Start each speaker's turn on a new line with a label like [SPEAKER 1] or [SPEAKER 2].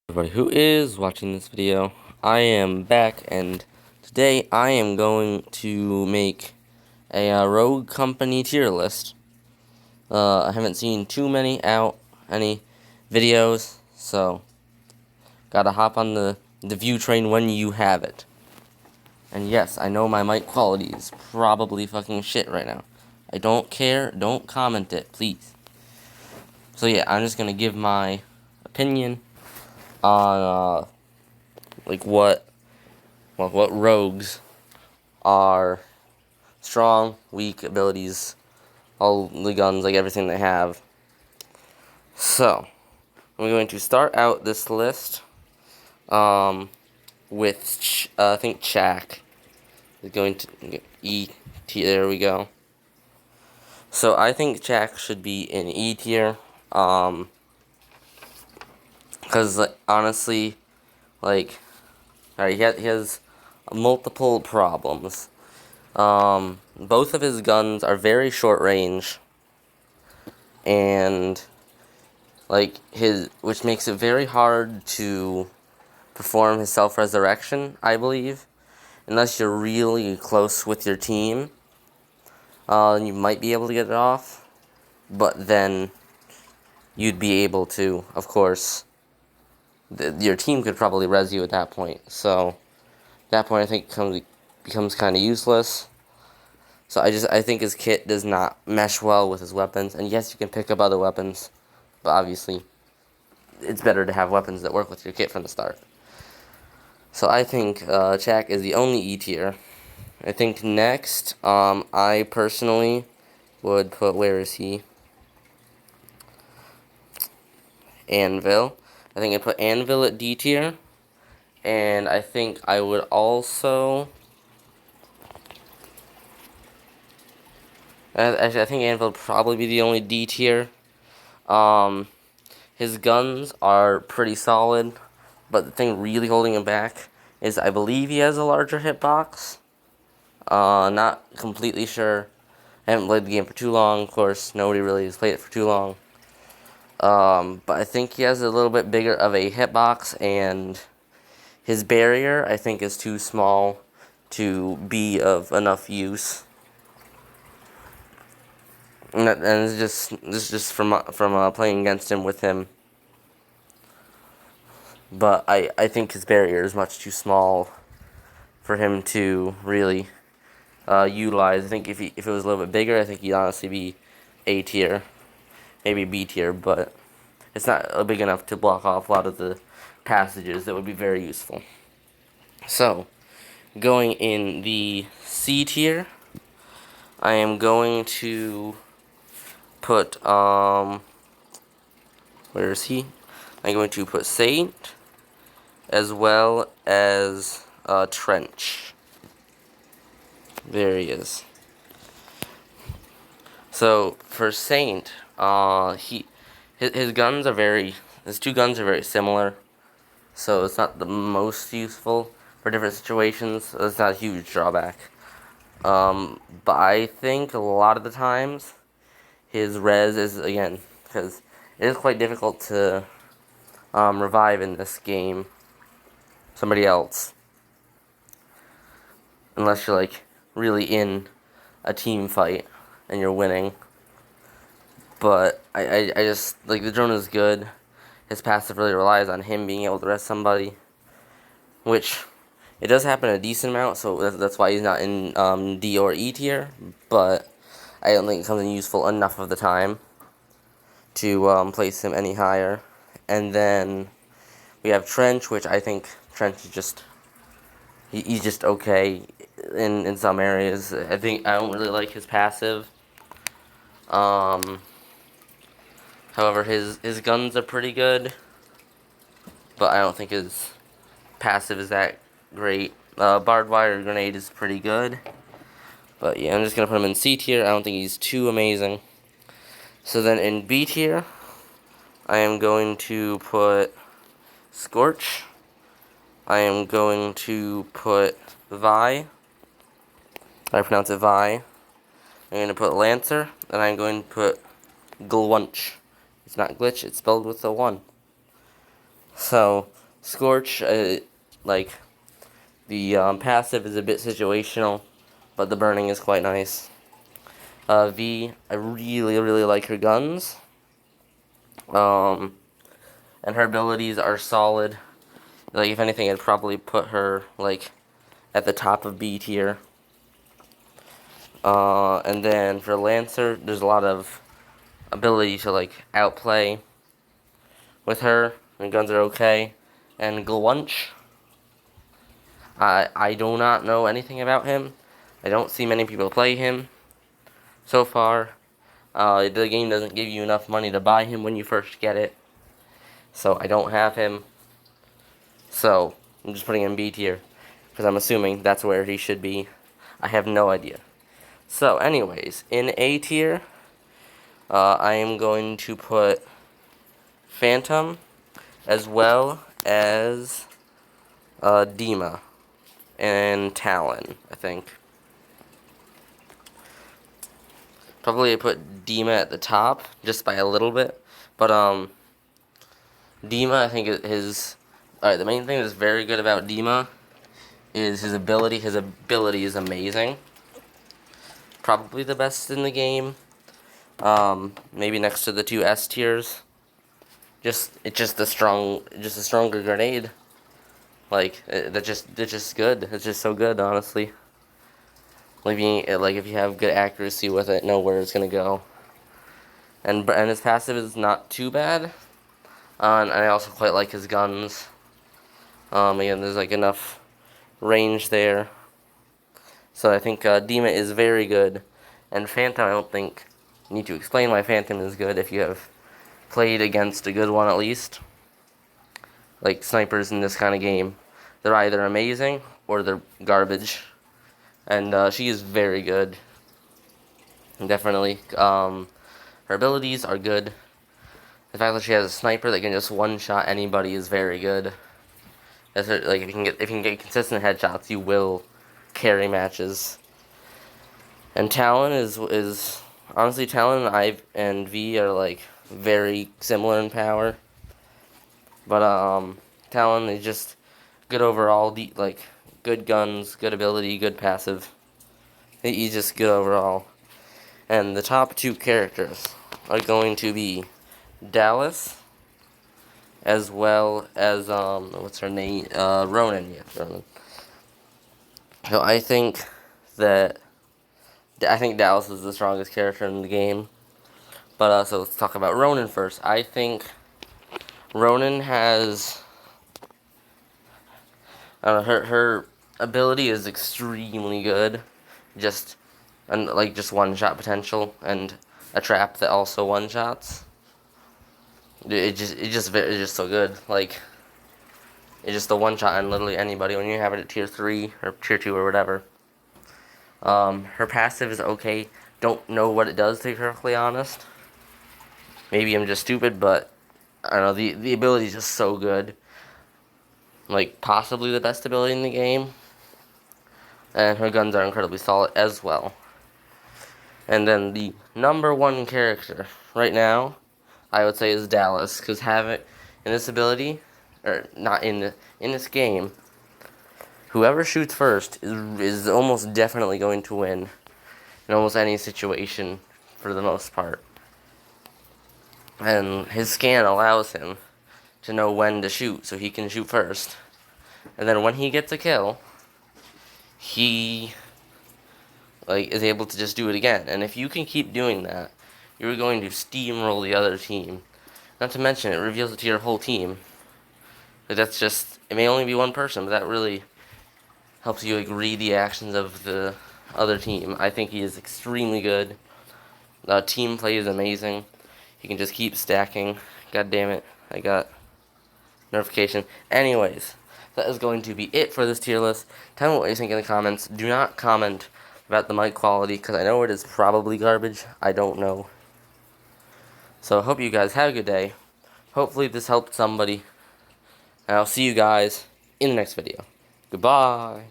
[SPEAKER 1] Everybody who is watching this video, I am back, and today I am going to make a Rogue Company tier list. I haven't seen too many any videos, so gotta hop on the view train when you have it. And yes, I know my mic quality is probably fucking shit right now. I don't care, don't comment it, please. So yeah, I'm just gonna give my opinion on what rogues are strong, weak, abilities, all the guns, like everything they have. So, I'm going to start out this list with, I think Chak is going to E tier. There we go. So, I think Chak should be in E tier. Because, honestly, he has multiple problems. Both of his guns are very short range, and which makes it very hard to perform his self-resurrection, I believe, unless you're really close with your team. You might be able to get it off, but then you'd be able to, of course, your team could probably res you at that point, so at that point I think it becomes kind of useless. So I think his kit does not mesh well with his weapons, and yes, you can pick up other weapons, but obviously it's better to have weapons that work with your kit from the start. So I think Chak is the only E tier. I think next, I personally would put, where is he? Anvil. I think I'd put Anvil at D tier. And I think I would also... Actually, I think Anvil would probably be the only D tier. His guns are pretty solid, but the thing really holding him back is I believe he has a larger hitbox. Not completely sure. I haven't played the game for too long, of course. Nobody really has played it for too long. But I think he has a little bit bigger of a hitbox, and his barrier, I think, is too small to be of enough use. And it's just from playing against him with him. But I think his barrier is much too small for him to really utilize. I think if it was a little bit bigger, I think he'd honestly be A tier, maybe B tier, but it's not big enough to block off a lot of the passages that would be very useful. So, going in the C tier, I am going to put, where is he? I'm going to put Saint, as well as Trench. There he is. So, for Saint, his guns are his two guns are very similar, so it's not the most useful for different situations, so it's not a huge drawback. But I think a lot of the times, his res is, again, because it is quite difficult to revive in this game somebody else, unless you're, really in a team fight and you're winning. But I just, the drone is good. His passive really relies on him being able to res somebody, which it does happen a decent amount, so that's why he's not in D or E tier, but I don't think it comes in useful enough of the time to place him any higher. And then we have Trench, which I think Trench is just, he's just okay in some areas. I don't really like his passive. However, his guns are pretty good, but I don't think his passive is that great. Barbed wire grenade is pretty good, but yeah, I'm just gonna put him in C tier. I don't think he's too amazing. So then in B tier, I am going to put Scorch. I am going to put Vi. I pronounce it Vi. I'm going to put Lancer, and I'm going to put Glunch. It's not glitch, it's spelled with a 1. So, Scorch, like, the passive is a bit situational, but the burning is quite nice. V, I really, really like her guns. And her abilities are solid. Like, if anything, I'd probably put her, like, at the top of B tier. And then for Lancer, there's a lot of ability to, like, outplay with her. Her guns are okay. And Glunch, I do not know anything about him. I don't see many people play him so far. The game doesn't give you enough money to buy him when you first get it. So I don't have him. So I'm just putting him B tier, because I'm assuming that's where he should be. I have no idea. So anyways, in A tier, I am going to put Phantom as well as Dima and Talon, I think. Probably I put Dima at the top, just by a little bit. But, Dima, I think his... Alright, the main thing that's very good about Dima is his ability. His ability is amazing. Probably the best in the game. Maybe next to the two S tiers. It's just a stronger grenade. Like, they're just good. It's just so good, honestly. Like if you have good accuracy with it, know where it's gonna go. And his passive is not too bad. And I also quite like his guns. Again, there's like enough range there. So I think Dima is very good. And Phantom, I don't think need to explain why Phantom is good if you have played against a good one at least. Like snipers in this kind of game, they're either amazing or they're garbage. And she is very good. Definitely. Her abilities are good. The fact that she has a sniper that can just one-shot anybody is very good. Like if you can get consistent headshots, you will carry matches. And Talon is honestly, Talon and V are like very similar in power. But Talon is just good overall, like good guns, good ability, good passive. He's just good overall. And the top two characters are going to be Dallas, as well as what's her name? Ronan. Yeah, Ronan. So I think Dallas is the strongest character in the game. But so let's talk about Ronan first. I think Ronan has her ability is extremely good. Just one-shot potential and a trap that also one-shots. It's just so good. Like, it's just a one-shot on literally anybody when you have it at tier 3 or tier 2 or whatever. Her passive is okay. Don't know what it does, to be perfectly honest. Maybe I'm just stupid, but I don't know. The ability is just so good. Like, possibly the best ability in the game. And her guns are incredibly solid as well. And then the number one character right now, I would say, is Dallas, because having in this ability, or not in this game, whoever shoots first is almost definitely going to win in almost any situation for the most part. And his scan allows him to know when to shoot, so he can shoot first. And then when he gets a kill, he is able to just do it again. And if you can keep doing that, you're going to steamroll the other team. Not to mention, it reveals it to your whole team. But that's just, it may only be one person, but that really helps you read the actions of the other team. I think he is extremely good. Team play is amazing. You can just keep stacking. God damn it, I got notification. Anyways, that is going to be it for this tier list. Tell me what you think in the comments. Do not comment about the mic quality, because I know it is probably garbage. I don't know. So I hope you guys have a good day. Hopefully this helped somebody. And I'll see you guys in the next video. Goodbye.